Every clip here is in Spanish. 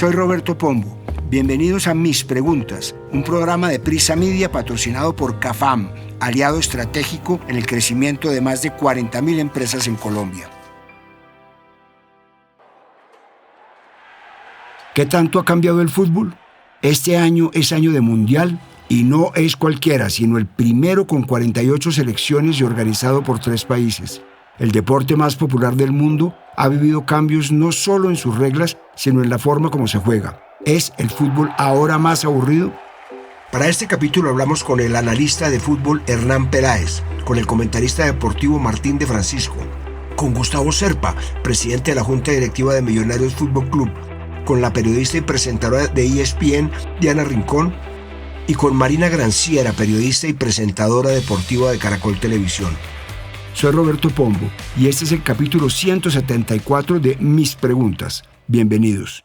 Soy Roberto Pombo. Bienvenidos a Mis Preguntas, un programa de Prisa Media patrocinado por CAFAM, aliado estratégico en el crecimiento de más de 40.000 empresas en Colombia. ¿Qué tanto ha cambiado el fútbol? Este año es año de mundial y no es cualquiera, sino el primero con 48 selecciones y organizado por 3 países. El deporte más popular del mundo ha vivido cambios no solo en sus reglas, sino en la forma como se juega. ¿Es el fútbol ahora más aburrido? Para este capítulo hablamos con el analista de fútbol Hernán Peláez, con el comentarista deportivo Martín de Francisco, con Gustavo Serpa, presidente de la Junta Directiva de Millonarios Fútbol Club, con la periodista y presentadora de ESPN, Diana Rincón, y con Marina Granciera, periodista y presentadora deportiva de Caracol Televisión. Soy Roberto Pombo y este es el capítulo 174 de Mis Preguntas. Bienvenidos.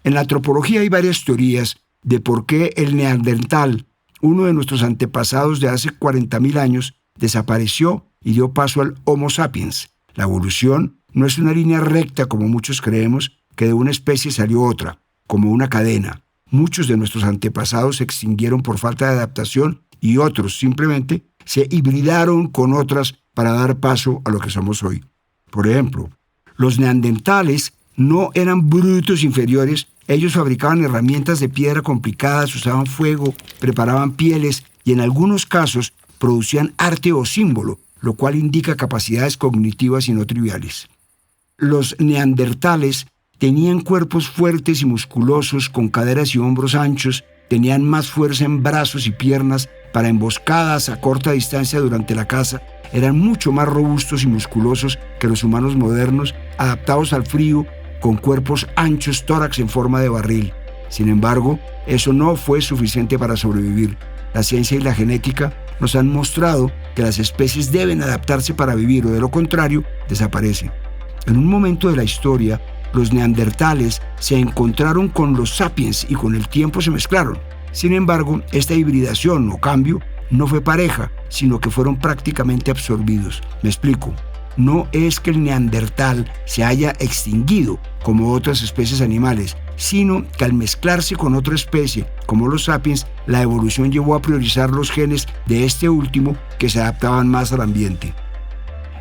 En la antropología hay varias teorías de por qué el neandertal, uno de nuestros antepasados de hace 40.000 años, desapareció y dio paso al Homo sapiens. La evolución no es una línea recta como muchos creemos, que de una especie salió otra, como una cadena. Muchos de nuestros antepasados se extinguieron por falta de adaptación y otros simplemente se hibridaron con otras para dar paso a lo que somos hoy. Por ejemplo, los neandertales no eran brutos inferiores, ellos fabricaban herramientas de piedra complicadas, usaban fuego, preparaban pieles y en algunos casos producían arte o símbolo, lo cual indica capacidades cognitivas y no triviales. Los neandertales tenían cuerpos fuertes y musculosos con caderas y hombros anchos, tenían más fuerza en brazos y piernas para emboscadas a corta distancia durante la caza, eran mucho más robustos y musculosos que los humanos modernos, adaptados al frío, con cuerpos anchos, tórax en forma de barril. Sin embargo, eso no fue suficiente para sobrevivir. La ciencia y la genética nos han mostrado que las especies deben adaptarse para vivir o de lo contrario, desaparecen. En un momento de la historia, los neandertales se encontraron con los sapiens y con el tiempo se mezclaron. Sin embargo, esta hibridación o cambio no fue pareja, sino que fueron prácticamente absorbidos. Me explico. No es que el neandertal se haya extinguido como otras especies animales, sino que al mezclarse con otra especie, como los sapiens, la evolución llevó a priorizar los genes de este último que se adaptaban más al ambiente.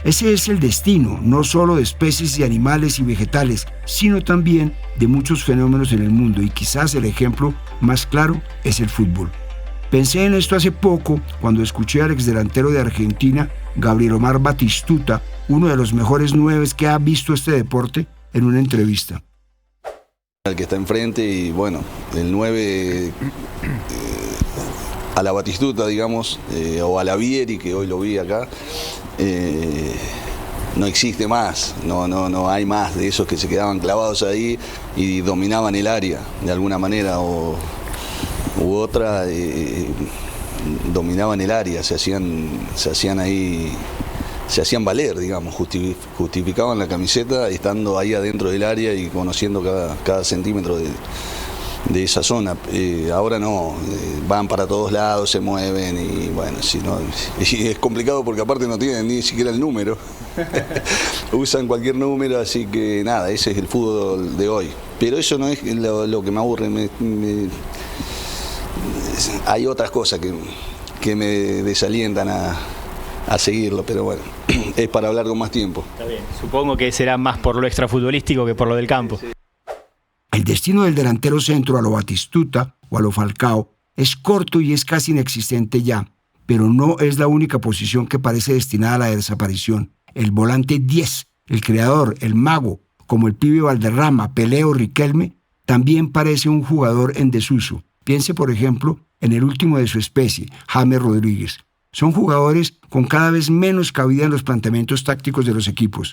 Ese es el destino, no solo de especies de animales y vegetales, sino también de muchos fenómenos en el mundo, y quizás el ejemplo más claro es el fútbol. Pensé en esto hace poco cuando escuché al exdelantero de Argentina, Gabriel Omar Batistuta, uno de los mejores 9 que ha visto este deporte, en una entrevista. El que está enfrente y bueno, el 9 a la Batistuta, digamos, o a la Vieri, que hoy lo vi acá, no existe más, no hay más de esos que se quedaban clavados ahí y dominaban el área de alguna manera u otra, dominaban el área, se hacían ahí, se hacían valer, digamos, justificaban la camiseta estando ahí adentro del área y conociendo cada centímetro de esa zona. Ahora no, van para todos lados, se mueven y bueno, y es complicado porque aparte no tienen ni siquiera el número. Usan cualquier número, así que nada, ese es el fútbol de hoy. Pero eso no es lo que me aburre, hay otras cosas que me desalientan a seguirlo, pero bueno, es para hablar con más tiempo. Está bien, supongo que será más por lo extrafutbolístico que por lo del campo. Sí. El destino del delantero centro a lo Batistuta o a lo Falcao es corto y es casi inexistente ya, pero no es la única posición que parece destinada a la desaparición. El volante 10, el creador, el mago, como el pibe Valderrama, Pelé o Riquelme, también parece un jugador en desuso. Piense, por ejemplo, en el último de su especie, James Rodríguez. Son jugadores con cada vez menos cabida en los planteamientos tácticos de los equipos.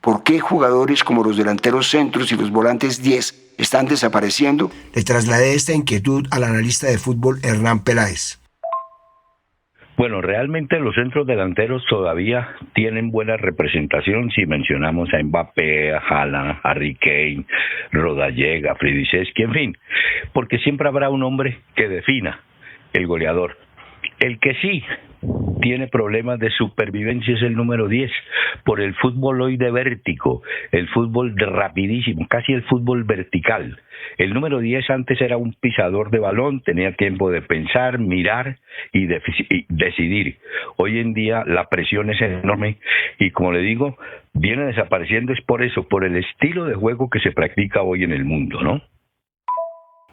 ¿Por qué jugadores como los delanteros centros y los volantes 10 están desapareciendo? Le trasladé esta inquietud al analista de fútbol Hernán Peláez. Bueno, realmente los centros delanteros todavía tienen buena representación si mencionamos a Mbappé, a Haaland, a Harry Kane, Rodallega, Fridiseski, en fin, porque siempre habrá un hombre que defina el goleador. El que sí tiene problemas de supervivencia es el número 10, por el fútbol hoy de vértigo, el fútbol rapidísimo, casi el fútbol vertical. El número 10 antes era un pisador de balón, tenía tiempo de pensar, mirar y decidir. Hoy en día la presión es enorme y, como le digo, viene desapareciendo. Es por eso, por el estilo de juego que se practica hoy en el mundo, ¿no?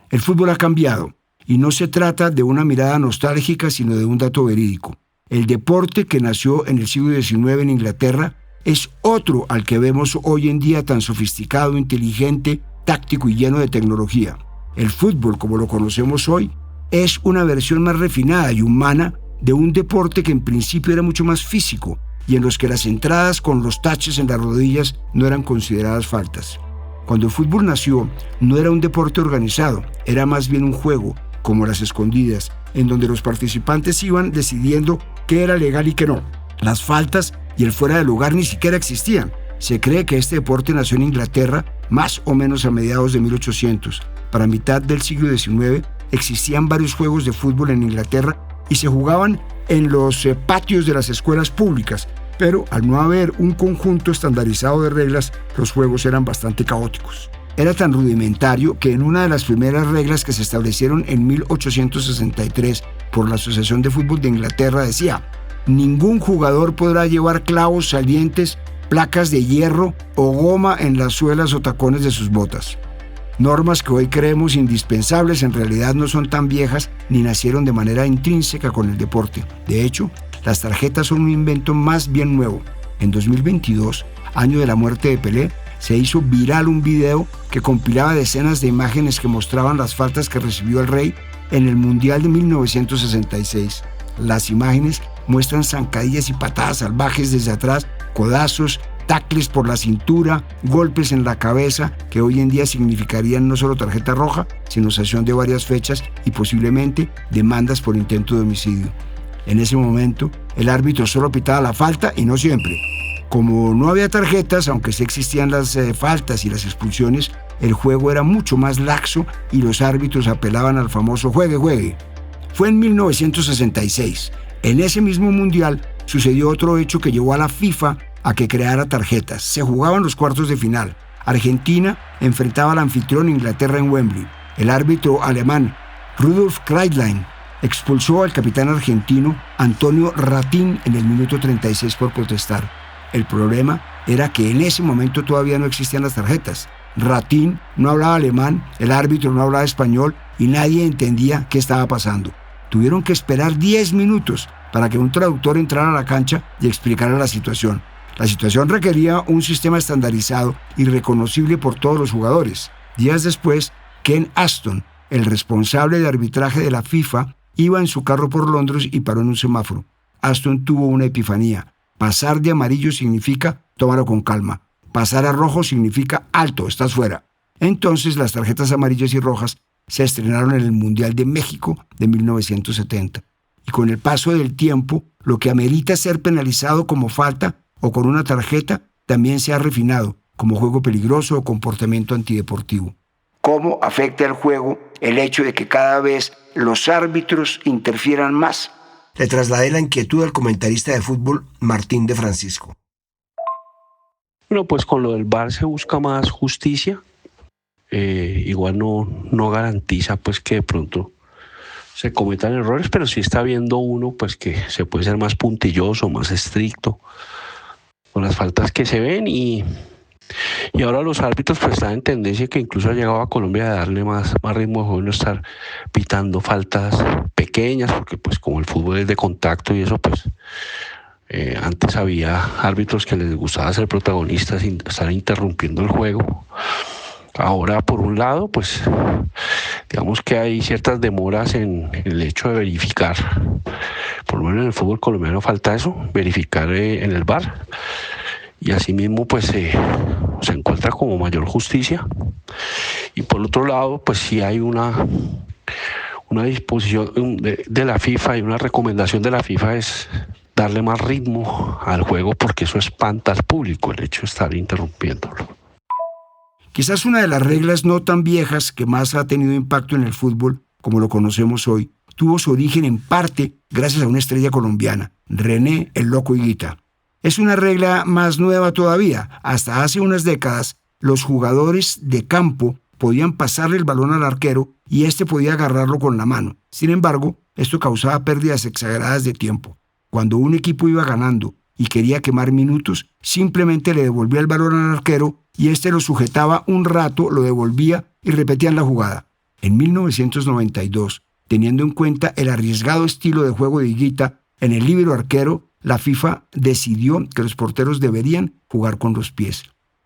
El fútbol ha cambiado y no se trata de una mirada nostálgica, sino de un dato verídico. El deporte que nació en el siglo XIX en Inglaterra es otro al que vemos hoy en día tan sofisticado, inteligente, táctico y lleno de tecnología. El fútbol, como lo conocemos hoy, es una versión más refinada y humana de un deporte que en principio era mucho más físico y en los que las entradas con los taches en las rodillas no eran consideradas faltas. Cuando el fútbol nació, no era un deporte organizado, era más bien un juego, como las escondidas, en donde los participantes iban decidiendo qué era legal y qué no. Las faltas y el fuera de lugar ni siquiera existían. Se cree que este deporte nació en Inglaterra más o menos a mediados de 1800. Para mitad del siglo XIX existían varios juegos de fútbol en Inglaterra y se jugaban en los patios de las escuelas públicas, pero al no haber un conjunto estandarizado de reglas, los juegos eran bastante caóticos. Era tan rudimentario que en una de las primeras reglas que se establecieron en 1863 por la Asociación de Fútbol de Inglaterra decía: ningún jugador podrá llevar clavos salientes, placas de hierro o goma en las suelas o tacones de sus botas. Normas que hoy creemos indispensables en realidad no son tan viejas ni nacieron de manera intrínseca con el deporte. De hecho, las tarjetas son un invento más bien nuevo. En 2022, año de la muerte de Pelé, se hizo viral un video que compilaba decenas de imágenes que mostraban las faltas que recibió el Rey en el Mundial de 1966. Las imágenes muestran zancadillas y patadas salvajes desde atrás, codazos, tacles por la cintura, golpes en la cabeza, que hoy en día significarían no solo tarjeta roja, sino sanción de varias fechas y posiblemente demandas por intento de homicidio. En ese momento, el árbitro solo pitaba la falta y no siempre. Como no había tarjetas, aunque sí existían las faltas y las expulsiones, el juego era mucho más laxo y los árbitros apelaban al famoso juegue, juegue. Fue en 1966. En ese mismo mundial sucedió otro hecho que llevó a la FIFA a que creara tarjetas. Se jugaban los cuartos de final. Argentina enfrentaba al anfitrión Inglaterra en Wembley. El árbitro alemán Rudolf Kreitlein expulsó al capitán argentino Antonio Ratín en el minuto 36 por protestar. El problema era que en ese momento todavía no existían las tarjetas. Ratín no hablaba alemán, el árbitro no hablaba español y nadie entendía qué estaba pasando. Tuvieron que esperar 10 minutos para que un traductor entrara a la cancha y explicara la situación. La situación requería un sistema estandarizado y reconocible por todos los jugadores. Días después, Ken Aston, el responsable de arbitraje de la FIFA, iba en su carro por Londres y paró en un semáforo. Aston tuvo una epifanía. Pasar de amarillo significa tómalo con calma. Pasar a rojo significa alto, estás fuera. Entonces las tarjetas amarillas y rojas se estrenaron en el Mundial de México de 1970. Y con el paso del tiempo, lo que amerita ser penalizado como falta o con una tarjeta también se ha refinado como juego peligroso o comportamiento antideportivo. ¿Cómo afecta al juego el hecho de que cada vez los árbitros interfieran más? Le trasladé la inquietud al comentarista de fútbol Martín de Francisco. Bueno, pues con lo del VAR se busca más justicia. Igual no garantiza pues que de pronto se cometan errores, pero sí está viendo uno pues que se puede ser más puntilloso, más estricto con las faltas que se ven y ahora los árbitros pues están en tendencia, que incluso ha llegado a Colombia a darle más ritmo de juego y no estar pitando faltas pequeñas, porque pues como el fútbol es de contacto y eso pues antes había árbitros que les gustaba ser protagonistas sin estar interrumpiendo el juego. Ahora, por un lado, pues digamos que hay ciertas demoras en el hecho de verificar, por lo menos en el fútbol colombiano falta eso, verificar en el VAR, y asimismo pues se encuentra como mayor justicia. Y por otro lado, pues sí hay una disposición de la FIFA y una recomendación de la FIFA es darle más ritmo al juego, porque eso espanta al público, el hecho de estar interrumpiéndolo. Quizás una de las reglas no tan viejas que más ha tenido impacto en el fútbol, como lo conocemos hoy, tuvo su origen en parte gracias a una estrella colombiana, René el Loco Higuita. Es una regla más nueva todavía. Hasta hace unas décadas, los jugadores de campo podían pasarle el balón al arquero y éste podía agarrarlo con la mano. Sin embargo, esto causaba pérdidas exageradas de tiempo. Cuando un equipo iba ganando y quería quemar minutos, simplemente le devolvía el balón al arquero y éste lo sujetaba un rato, lo devolvía y repetían la jugada. En 1992, teniendo en cuenta el arriesgado estilo de juego de Higuita en el líbero arquero, la FIFA decidió que los porteros deberían jugar con los pies.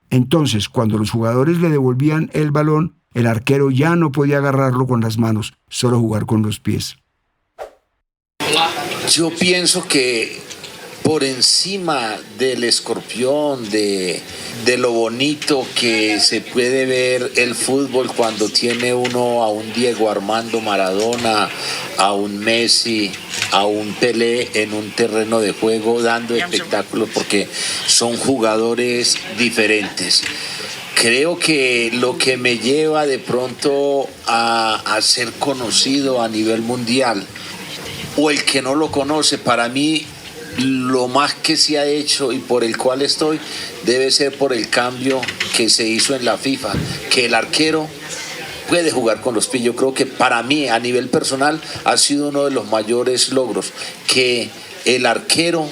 Entonces, cuando los jugadores le devolvían el balón, el arquero ya no podía agarrarlo con las manos, solo jugar con los pies. Yo pienso que por encima del escorpión, de lo bonito que se puede ver el fútbol cuando tiene uno a un Diego Armando Maradona, a un Messi, a un Pelé en un terreno de juego dando espectáculos, porque son jugadores diferentes. Creo que lo que me lleva de pronto a ser conocido a nivel mundial, o el que no lo conoce, para mí lo más que se ha hecho y por el cual estoy debe ser por el cambio que se hizo en la FIFA, que el arquero puede jugar con los pies. Yo creo que para mí, a nivel personal, ha sido uno de los mayores logros, que el arquero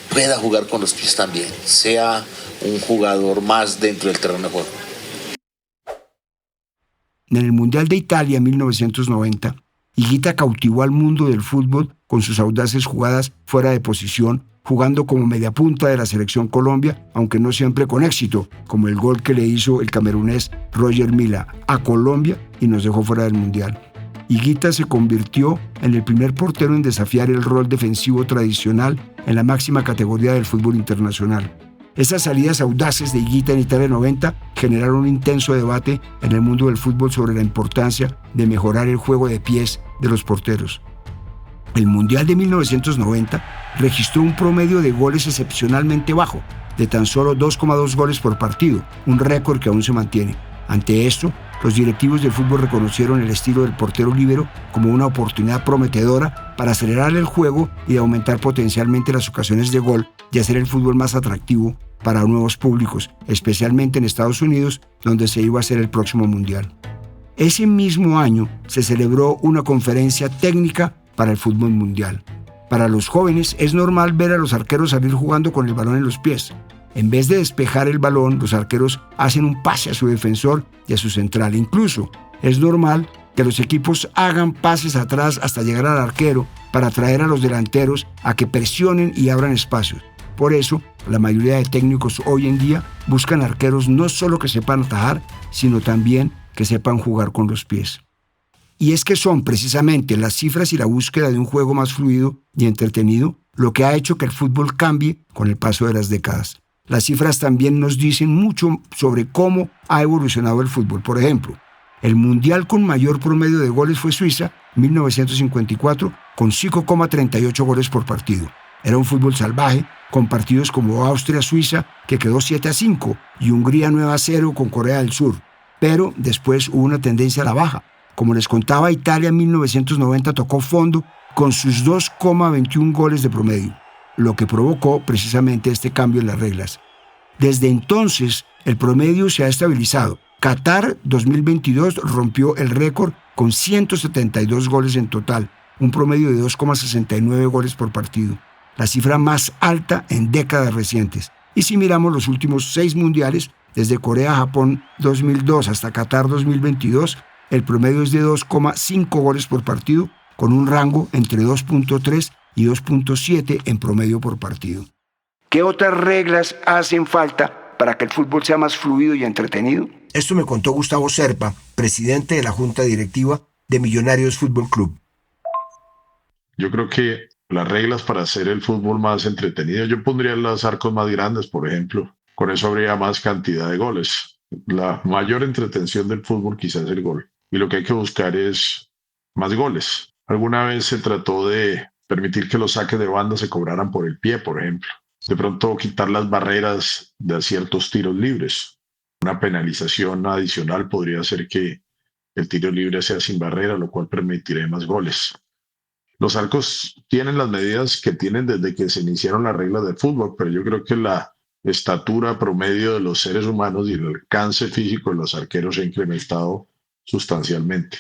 pueda jugar con los pies también, sea un jugador más dentro del terreno de juego. En el Mundial de Italia 1990, Higuita cautivó al mundo del fútbol con sus audaces jugadas fuera de posición, jugando como mediapunta de la selección Colombia, aunque no siempre con éxito, como el gol que le hizo el camerunés Roger Mila a Colombia y nos dejó fuera del Mundial. Higuita se convirtió en el primer portero en desafiar el rol defensivo tradicional en la máxima categoría del fútbol internacional. Esas salidas audaces de Higuita en Italia 90 generaron un intenso debate en el mundo del fútbol sobre la importancia de mejorar el juego de pies de los porteros. El Mundial de 1990 registró un promedio de goles excepcionalmente bajo, de tan solo 2,2 goles por partido, un récord que aún se mantiene. Ante esto, los directivos del fútbol reconocieron el estilo del portero líbero como una oportunidad prometedora para acelerar el juego y de aumentar potencialmente las ocasiones de gol y hacer el fútbol más atractivo para nuevos públicos, especialmente en Estados Unidos, donde se iba a hacer el próximo Mundial. Ese mismo año se celebró una conferencia técnica para el fútbol mundial. Para los jóvenes es normal ver a los arqueros salir jugando con el balón en los pies. En vez de despejar el balón, los arqueros hacen un pase a su defensor y a su central. Incluso es normal que los equipos hagan pases atrás hasta llegar al arquero para atraer a los delanteros a que presionen y abran espacios. Por eso, la mayoría de técnicos hoy en día buscan arqueros no solo que sepan atajar, sino también que sepan jugar con los pies. Y es que son precisamente las cifras y la búsqueda de un juego más fluido y entretenido lo que ha hecho que el fútbol cambie con el paso de las décadas. Las cifras también nos dicen mucho sobre cómo ha evolucionado el fútbol. Por ejemplo, el mundial con mayor promedio de goles fue Suiza, 1954, con 5,38 goles por partido. Era un fútbol salvaje, con partidos como Austria-Suiza, que quedó 7-5, y Hungría 9-0 con Corea del Sur. Pero después hubo una tendencia a la baja. Como les contaba, Italia en 1990 tocó fondo con sus 2,21 goles de promedio, lo que provocó precisamente este cambio en las reglas. Desde entonces, el promedio se ha estabilizado. Qatar 2022 rompió el récord con 172 goles en total, un promedio de 2,69 goles por partido, la cifra más alta en décadas recientes. Y si miramos los últimos 6 mundiales, desde Corea-Japón 2002 hasta Qatar 2022, el promedio es de 2,5 goles por partido, con un rango entre 2,3 y 2,7 en promedio por partido. ¿Qué otras reglas hacen falta para que el fútbol sea más fluido y entretenido? Esto me contó Gustavo Serpa, presidente de la Junta Directiva de Millonarios Fútbol Club. Yo creo que las reglas para hacer el fútbol más entretenido, yo pondría los arcos más grandes, por ejemplo. Con eso habría más cantidad de goles. La mayor entretención del fútbol quizás es el gol. Y lo que hay que buscar es más goles. Alguna vez se trató de permitir que los saques de banda se cobraran por el pie, por ejemplo. De pronto quitar las barreras de ciertos tiros libres. Una penalización adicional podría hacer que el tiro libre sea sin barrera, lo cual permitiría más goles. Los arcos tienen las medidas que tienen desde que se iniciaron las reglas del fútbol, pero yo creo que la estatura promedio de los seres humanos y el alcance físico de los arqueros se ha incrementado sustancialmente.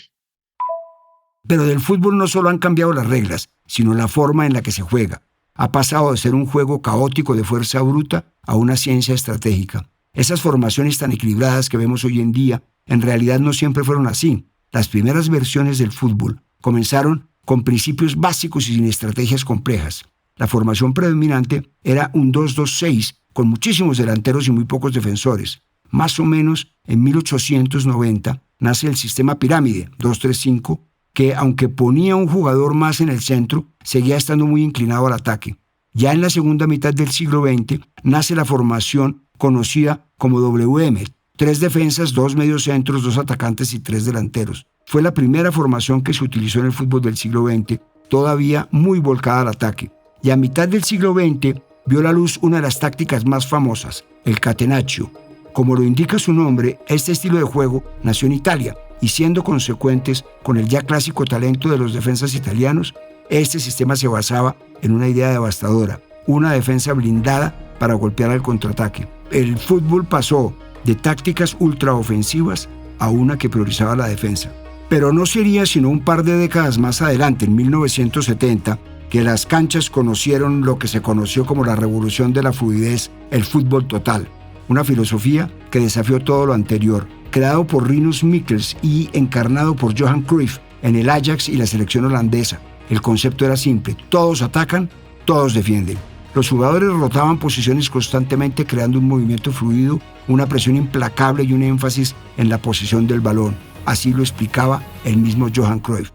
Pero del fútbol no solo han cambiado las reglas, sino la forma en la que se juega. Ha pasado de ser un juego caótico de fuerza bruta a una ciencia estratégica. Esas formaciones tan equilibradas que vemos hoy en día, en realidad no siempre fueron así. Las primeras versiones del fútbol comenzaron con principios básicos y sin estrategias complejas. La formación predominante era un 2-2-6, con muchísimos delanteros y muy pocos defensores. Más o menos en 1890 nace el sistema pirámide 2-3-5, que aunque ponía un jugador más en el centro, seguía estando muy inclinado al ataque. Ya en la segunda mitad del siglo XX nace la formación conocida como WM, 3 defensas, 2 mediocentros, 2 atacantes y 3 delanteros. Fue la primera formación que se utilizó en el fútbol del siglo XX, todavía muy volcada al ataque. Y a mitad del siglo XX vio la luz una de las tácticas más famosas, el catenaccio. Como lo indica su nombre, este estilo de juego nació en Italia, y siendo consecuentes con el ya clásico talento de los defensas italianos, este sistema se basaba en una idea devastadora, una defensa blindada para golpear al contraataque. El fútbol pasó de tácticas ultraofensivas a una que priorizaba la defensa. Pero no sería sino un par de décadas más adelante, en 1970, que las canchas conocieron lo que se conoció como la revolución de la fluidez, el fútbol total, una filosofía que desafió todo lo anterior, creado por Rinus Michels y encarnado por Johan Cruyff en el Ajax y la selección holandesa. El concepto era simple: todos atacan, todos defienden. Los jugadores rotaban posiciones constantemente, creando un movimiento fluido, una presión implacable y un énfasis en la posesión del balón. Así lo explicaba el mismo Johan Cruyff.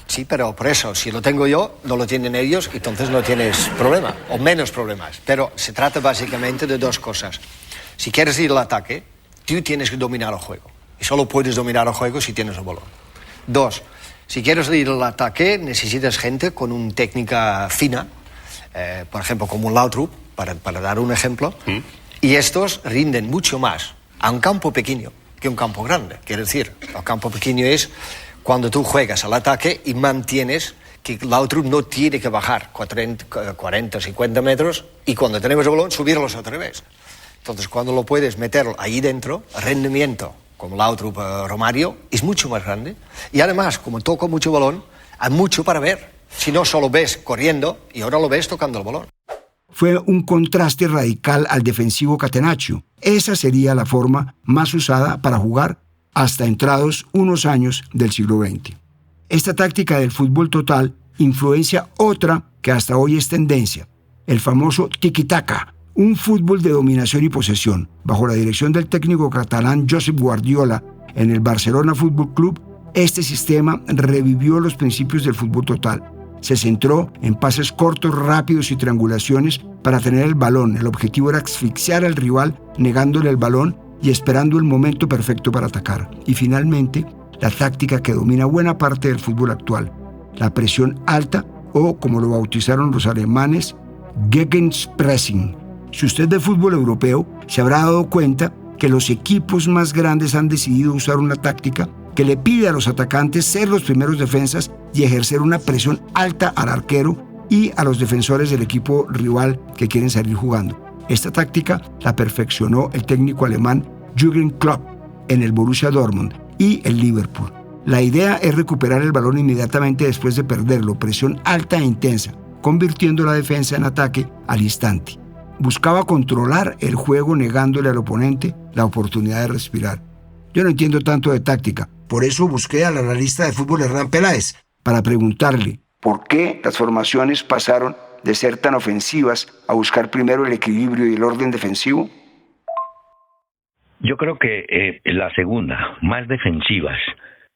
Sí, pero por eso, si lo tengo yo, no lo tienen ellos, entonces no tienes problema, o menos problemas. Pero se trata básicamente de dos cosas. Si quieres ir al ataque, tú tienes que dominar el juego. Y solo puedes dominar el juego si tienes el balón. 2, si quieres ir al ataque, necesitas gente con una técnica fina, por ejemplo, como un Laudrup, para dar un ejemplo, y estos rinden mucho más a un campo pequeño que un campo grande. Quiero decir, el campo pequeño es cuando tú juegas al ataque y mantienes que Laudrup no tiene que bajar 40, 50 metros y cuando tenemos el balón subirlos otra vez. Entonces, cuando lo puedes meter ahí dentro, el rendimiento, como Laudrup, Romario, es mucho más grande. Y además, como toco mucho balón, hay mucho para ver. Si no, solo ves corriendo y ahora lo ves tocando el balón. Fue un contraste radical al defensivo catenaccio. Esa sería la forma más usada para jugar hasta entrados unos años del siglo XX. Esta táctica del fútbol total influencia otra que hasta hoy es tendencia, el famoso tiki-taka, un fútbol de dominación y posesión. Bajo la dirección del técnico catalán Josep Guardiola en el Barcelona Fútbol Club, este sistema revivió los principios del fútbol total. Se centró en pases cortos, rápidos y triangulaciones para tener el balón. El objetivo era asfixiar al rival negándole el balón y esperando el momento perfecto para atacar. Y finalmente, la táctica que domina buena parte del fútbol actual, la presión alta o, como lo bautizaron los alemanes, Gegenpressing. Si usted ve fútbol europeo, se habrá dado cuenta que los equipos más grandes han decidido usar una táctica que le pide a los atacantes ser los primeros defensas y ejercer una presión alta al arquero y a los defensores del equipo rival que quieren salir jugando. Esta táctica la perfeccionó el técnico alemán Jürgen Klopp en el Borussia Dortmund y el Liverpool. La idea es recuperar el balón inmediatamente después de perderlo, presión alta e intensa, convirtiendo la defensa en ataque al instante. Buscaba controlar el juego negándole al oponente la oportunidad de respirar. Yo no entiendo tanto de táctica, por eso busqué al analista de fútbol Hernán Peláez para preguntarle por qué las formaciones pasaron de ser tan ofensivas a buscar primero el equilibrio y el orden defensivo. Yo creo que la segunda, más defensivas.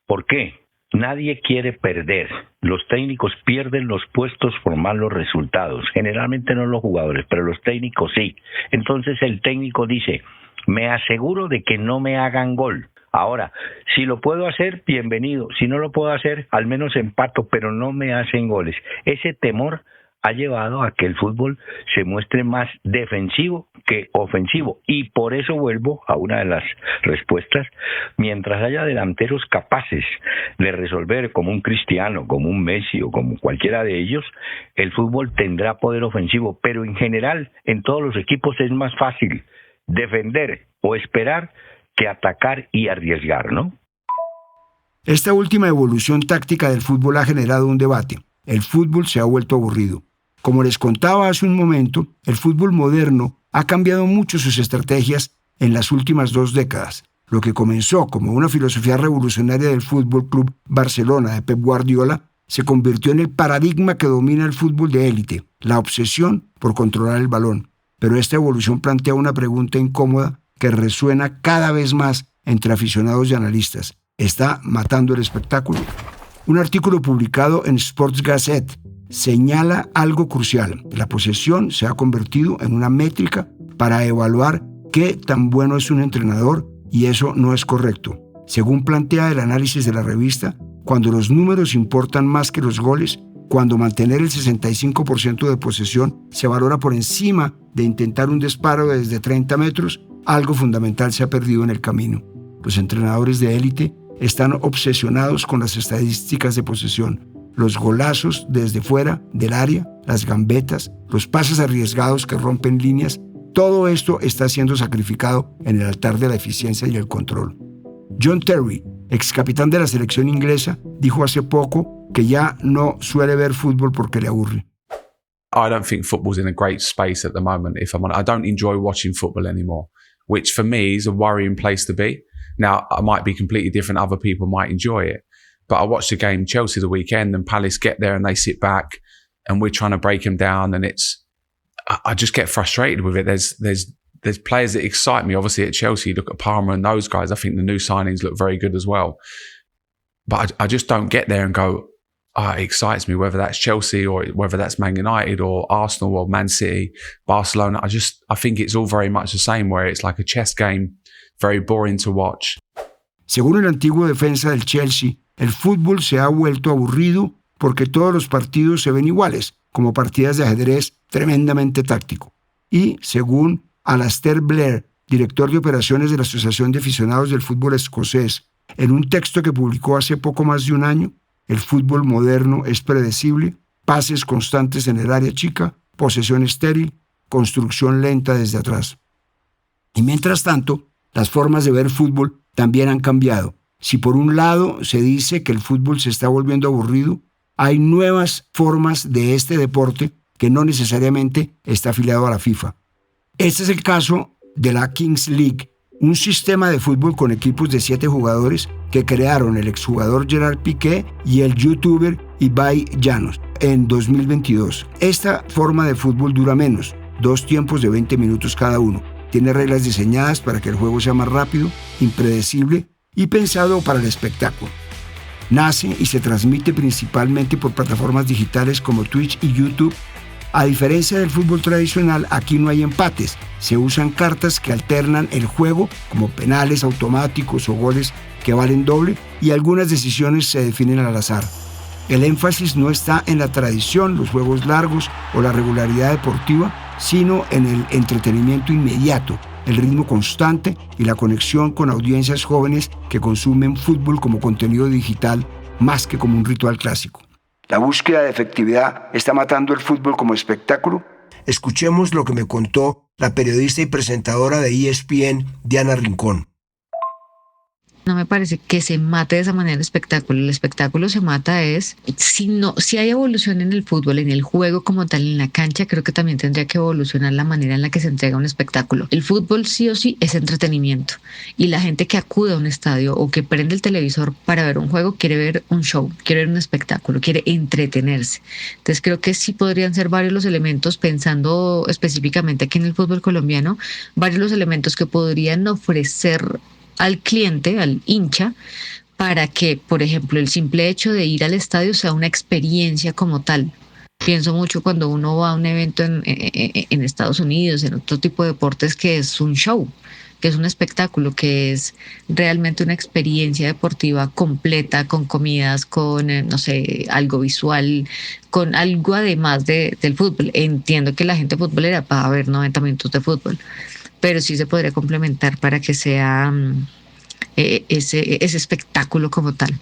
¿Por qué? Nadie quiere perder. Los técnicos pierden los puestos por malos resultados. Generalmente no los jugadores, pero los técnicos sí. Entonces el técnico dice: me aseguro de que no me hagan gol. Ahora, si lo puedo hacer, bienvenido. Si no lo puedo hacer, al menos empato, pero no me hacen goles. Ese temor ha llevado a que el fútbol se muestre más defensivo que ofensivo. Y por eso vuelvo a una de las respuestas: mientras haya delanteros capaces de resolver, como un Cristiano, como un Messi o como cualquiera de ellos, el fútbol tendrá poder ofensivo. Pero en general, en todos los equipos es más fácil defender o esperar que atacar y arriesgar, ¿no? Esta última evolución táctica del fútbol ha generado un debate. El fútbol se ha vuelto aburrido. Como les contaba hace un momento, el fútbol moderno ha cambiado mucho sus estrategias en las últimas 2 décadas. Lo que comenzó como una filosofía revolucionaria del Fútbol Club Barcelona de Pep Guardiola se convirtió en el paradigma que domina el fútbol de élite, la obsesión por controlar el balón. Pero esta evolución plantea una pregunta incómoda que resuena cada vez más entre aficionados y analistas. ¿Está matando el espectáculo? Un artículo publicado en Sports Gazette señala algo crucial. La posesión se ha convertido en una métrica para evaluar qué tan bueno es un entrenador, y eso no es correcto. Según plantea el análisis de la revista, cuando los números importan más que los goles, cuando mantener el 65% de posesión se valora por encima de intentar un disparo desde 30 metros, algo fundamental se ha perdido en el camino. Los entrenadores de élite están obsesionados con las estadísticas de posesión, los golazos desde fuera del área, las gambetas, los pases arriesgados que rompen líneas. Todo esto está siendo sacrificado en el altar de la eficiencia y el control. John Terry, ex capitán de la selección inglesa, dijo hace poco que ya no suele ver fútbol porque le aburre. I don't think football's in a great space at the moment. If I'm honest, I don't enjoy watching football anymore, which for me is a worrying place to be. Now, I might be completely different. Other people might enjoy it. But I watched the game Chelsea the weekend, and Palace get there and they sit back and we're trying to break them down, and I just get frustrated with it. There's players that excite me. Obviously at Chelsea, look at Palmer and those guys. I think the new signings look very good as well. But I just don't get there and go, it excites me, whether that's Chelsea or whether that's Man United or Arsenal or Man City, Barcelona. I think it's all very much the same, where it's like a chess game, very boring to watch. Según el antiguo defensa del Chelsea, el fútbol se ha vuelto aburrido porque todos los partidos se ven iguales, como partidas de ajedrez tremendamente táctico. Y, según Alastair Blair, director de operaciones de la Asociación de Aficionados del Fútbol Escocés, en un texto que publicó hace poco más de un año, el fútbol moderno es predecible, pases constantes en el área chica, posesión estéril, construcción lenta desde atrás. Y mientras tanto, las formas de ver fútbol también han cambiado. Si por un lado se dice que el fútbol se está volviendo aburrido, hay nuevas formas de este deporte que no necesariamente está afiliado a la FIFA. Este es el caso de la Kings League, un sistema de fútbol con equipos de 7 jugadores que crearon el exjugador Gerard Piqué y el youtuber Ibai Llanos en 2022. Esta forma de fútbol dura menos, 2 tiempos de 20 minutos cada uno. Tiene reglas diseñadas para que el juego sea más rápido, impredecible y pensado para el espectáculo. Nace y se transmite principalmente por plataformas digitales como Twitch y YouTube. A diferencia del fútbol tradicional, aquí no hay empates. Se usan cartas que alternan el juego, como penales automáticos o goles que valen doble, y algunas decisiones se definen al azar. El énfasis no está en la tradición, los juegos largos o la regularidad deportiva, sino en el entretenimiento inmediato, el ritmo constante y la conexión con audiencias jóvenes que consumen fútbol como contenido digital más que como un ritual clásico. ¿La búsqueda de efectividad está matando el fútbol como espectáculo? Escuchemos lo que me contó la periodista y presentadora de ESPN, Diana Rincón. No me parece que se mate de esa manera el espectáculo. El espectáculo se mata si hay evolución en el fútbol, en el juego como tal, en la cancha, creo que también tendría que evolucionar la manera en la que se entrega un espectáculo. El fútbol sí o sí es entretenimiento, y la gente que acude a un estadio o que prende el televisor para ver un juego quiere ver un show, quiere ver un espectáculo, quiere entretenerse. Entonces creo que sí podrían ser varios los elementos, pensando específicamente aquí en el fútbol colombiano, varios los elementos que podrían ofrecer al cliente, al hincha, para que, por ejemplo, el simple hecho de ir al estadio sea una experiencia como tal. Pienso mucho cuando uno va a un evento en Estados Unidos, en otro tipo de deportes, que es un show. que es un espectáculo, que es realmente una experiencia deportiva completa, con comidas, con, no sé, algo visual, con algo además del fútbol. Entiendo que la gente futbolera va a ver 90 minutos de fútbol, pero sí se podría complementar para que sea ese espectáculo como tal.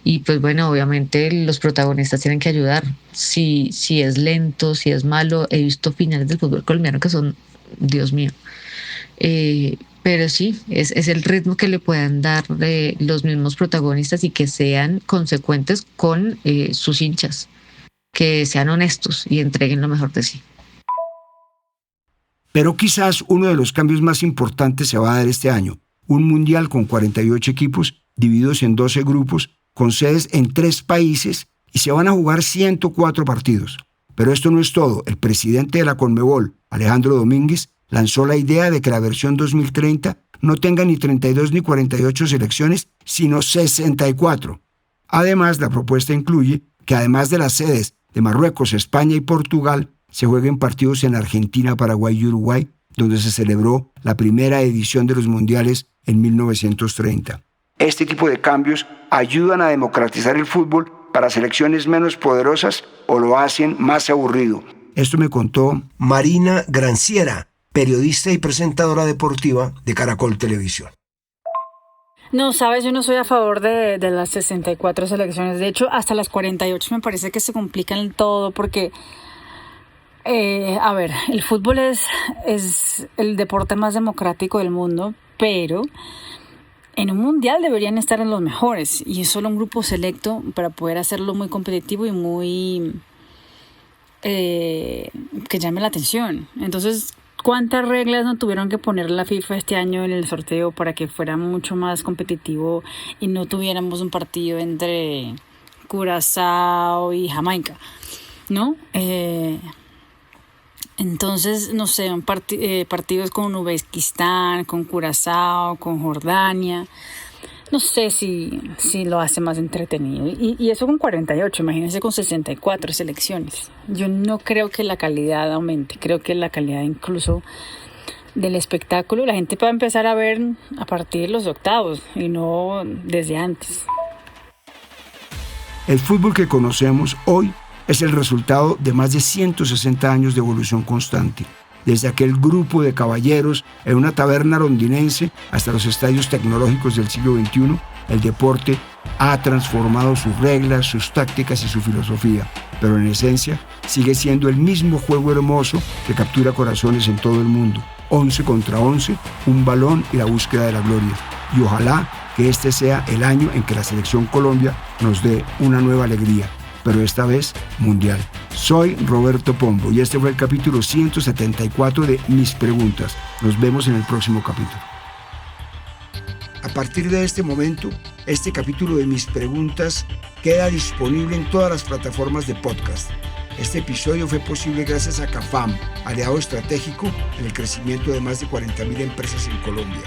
Y pues bueno, obviamente los protagonistas tienen que ayudar. Si es lento, si es malo, he visto finales del fútbol colombiano que son, Dios mío. Pero sí, es el ritmo que le puedan dar los mismos protagonistas y que sean consecuentes con sus hinchas, que sean honestos y entreguen lo mejor de sí. Pero quizás uno de los cambios más importantes se va a dar este año. Un mundial con 48 equipos divididos en 12 grupos, con sedes en 3 países, y se van a jugar 104 partidos. Pero esto no es todo. El presidente de la Conmebol, Alejandro Domínguez, lanzó la idea de que la versión 2030 no tenga ni 32 ni 48 selecciones, sino 64. Además, la propuesta incluye que además de las sedes de Marruecos, España y Portugal, se jueguen partidos en Argentina, Paraguay y Uruguay, donde se celebró la primera edición de los mundiales en 1930. Este tipo de cambios ayudan a democratizar el fútbol para selecciones menos poderosas o lo hacen más aburrido. Esto me contó Marina Granciera, periodista y presentadora deportiva de Caracol Televisión. No, sabes, yo no soy a favor de las 64 selecciones. De hecho, hasta las 48 me parece que se complican todo porque, el fútbol es el deporte más democrático del mundo, pero en un mundial deberían estar en los mejores y es solo un grupo selecto para poder hacerlo muy competitivo y muy que llame la atención. Entonces, ¿cuántas reglas no tuvieron que poner la FIFA este año en el sorteo para que fuera mucho más competitivo y no tuviéramos un partido entre Curazao y Jamaica, ¿no? Entonces, no sé, partidos con Uzbekistán, con Curazao, con Jordania. No sé si lo hace más entretenido. Y eso con 48, imagínense con 64 selecciones. Yo no creo que la calidad aumente. Creo que la calidad incluso del espectáculo, la gente puede empezar a ver a partir de los octavos y no desde antes. El fútbol que conocemos hoy es el resultado de más de 160 años de evolución constante. Desde aquel grupo de caballeros en una taberna londinense hasta los estadios tecnológicos del siglo XXI, el deporte ha transformado sus reglas, sus tácticas y su filosofía, pero en esencia sigue siendo el mismo juego hermoso que captura corazones en todo el mundo. 11 contra 11, un balón y la búsqueda de la gloria. Y ojalá que este sea el año en que la Selección Colombia nos dé una nueva alegría, pero esta vez mundial. Soy Roberto Pombo y este fue el capítulo 174 de Mis Preguntas. Nos vemos en el próximo capítulo. A partir de este momento, este capítulo de Mis Preguntas queda disponible en todas las plataformas de podcast. Este episodio fue posible gracias a CAFAM, aliado estratégico en el crecimiento de más de 40.000 empresas en Colombia.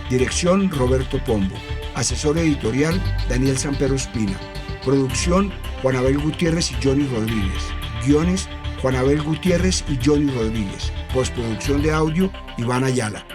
Dirección Roberto Pombo. Asesor editorial Daniel Sampero Espina. Producción Juan Abel Gutiérrez y Johnny Rodríguez. Guiones Juan Abel Gutiérrez y Johnny Rodríguez. Postproducción de audio Iván Ayala.